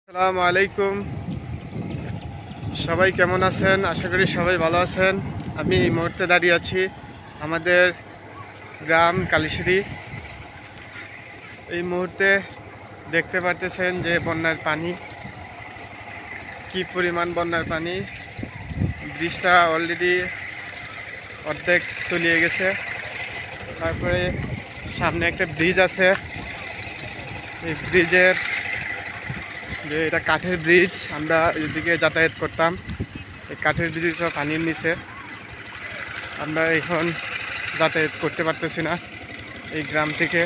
আসসালামু আলাইকুম। সবাই কেমন আছেন? আশা করি সবাই ভালো আছেন। আমি এই মুহূর্তে দাঁড়িয়ে আছি আমাদের গ্রাম কালিশিরি। এই মুহূর্তে দেখতে পারতেছেন যে বন্যার পানি, কি পরিমাণ বন্যার পানি। ব্রিজটা অলরেডি অর্ধেক তলিয়ে গেছে। তারপরে সামনে একটা ব্রিজ আছে, এই ব্রিজের যে এটা কাঠের ব্রিজ, আমরা এদিকে যাতায়াত করতাম। এই কাঠের ব্রিজ সব পানির নিচে, আমরা এখন যাতায়াত করতে পারতেছি না। এই গ্রাম থেকে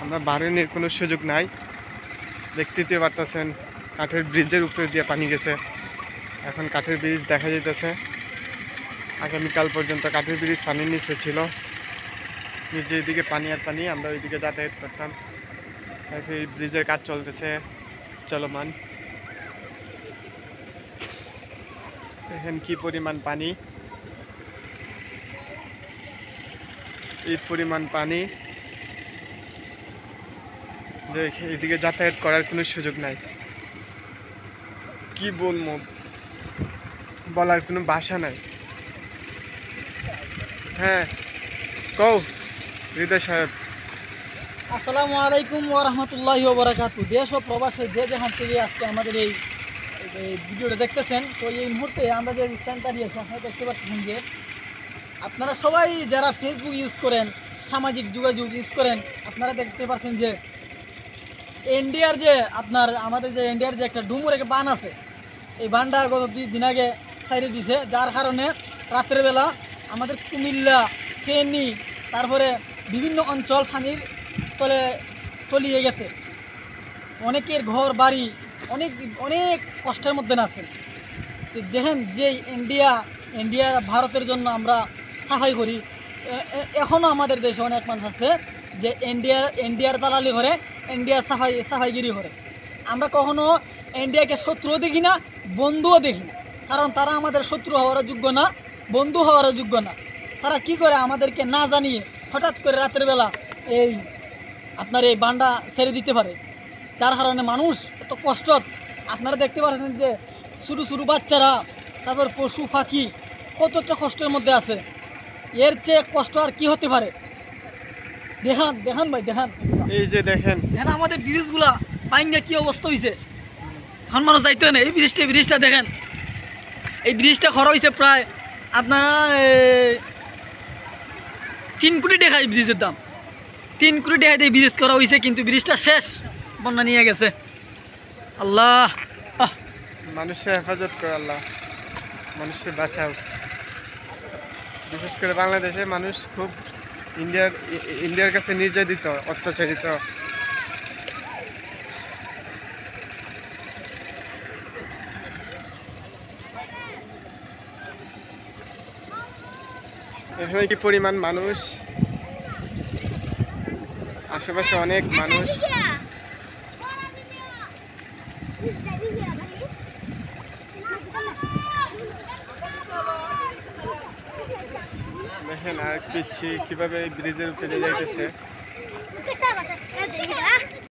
আমরা বাড়ানোর কোনো সুযোগ নাই। দেখতে পারতেছেন কাঠের ব্রিজের উপরে দিয়ে পানি গেছে। এখন কাঠের ব্রিজ দেখা যেতেছে। আগামীকাল পর্যন্ত কাঠের ব্রিজ পানির নিচে ছিল। যে এদিকে পানি আর পানি, আমরা ওইদিকে যাতায়াত করতাম। তারপরে এই ব্রিজের কাজ চলতেছে, চলমান। দেখেন কি পরিমাণ পানি, এই পরিমাণ পানি যে এদিকে যাতায়াত করার কোনো সুযোগ নাই। কি বলবো, বলার কোনো ভাষা নাই। হ্যাঁ কও হৃদয় সাহেব। আসসালামু আলাইকুম ওয়া রাহমাতুল্লাহি ওয়া বারাকাতুহু। দেশ ও প্রবাসে যে যেখান থেকে আজকে আমাদের এই ভিডিওটা দেখতেছেন, তো এই মুহূর্তে আমরা যে স্থান দাঁড়িয়েছি আপনারা দেখতে পাচ্ছেন যে আপনারা সবাই যারা ফেসবুক ইউজ করেন, সামাজিক যোগাযোগ ইউজ করেন, আপনারা দেখতে পাচ্ছেন যে ইন্ডিয়ার যে আমাদের যে ইন্ডিয়ার যে একটা ডুমুর একটা বান আছে, এই বানটা গত 2 দিন আগে ছাইড়ে দিছে, যার কারণে রাত্রেবেলা আমাদের কুমিল্লা, ফেনী, তারপরে বিভিন্ন অঞ্চল পানির তলে তলিয়ে গেছে। অনেকের ঘর বাড়ি অনেক অনেক কষ্টের মধ্যে আছে। তো দেখেন যে ইন্ডিয়া ভারতের জন্য আমরা সাফাই করি, এখনও আমাদের দেশে অনেক মানুষ আছে যে ইন্ডিয়ার দালালি করে, ইন্ডিয়ার সাফাইগিরি করে। আমরা কখনো ইন্ডিয়াকে শত্রুও দেখি না, বন্ধুও দেখি না, কারণ তারা আমাদের শত্রু হওয়ারও যোগ্য না, বন্ধু হওয়ারও যোগ্য না। তারা কি করে আমাদেরকে না জানিয়ে হঠাৎ করে রাতের বেলা এই বান্ডা ছেড়ে দিতে পারে, যার কারণে মানুষ এত কষ্ট। আপনারা দেখতে পাচ্ছেন যে ছোটো ছোটো বাচ্চারা, তারপর পশু পাখি কতটা কষ্টের মধ্যে আছে। এর চেয়ে কষ্ট আর কি হতে পারে? দেখান ভাই, দেখান। এই যে দেখেন আমাদের ব্রিজগুলা পাইঙ্গা কি অবস্থা হয়েছে, এখন মানুষ যাইতে না। এই ব্রিজটা দেখেন, এই ব্রিজটা খরচ হয়েছে প্রায় আপনারা 3 কোটি টাকা। এই ব্রিজের দাম 3 কোটি টাকা দিয়ে ব্রিজ করা হয়েছে, কিন্তু ব্রিজটা শেষ, বন্যা নিয়ে গেছে। আল্লাহ, মানুষের হেফাজত করে আল্লাহ, মানুষকে বাঁচাও। বিশেষ করে বাংলাদেশে মানুষ খুব ইন্ডিয়ার কাছে নির্যাতিত, অত্যাচারিত। এখানে কি পরিমাণ মানুষ, আশেপাশে অনেক মানুষ। দেখেন আর পিচ্ছি কিভাবে ব্রিজের উপরে যাইতেছে।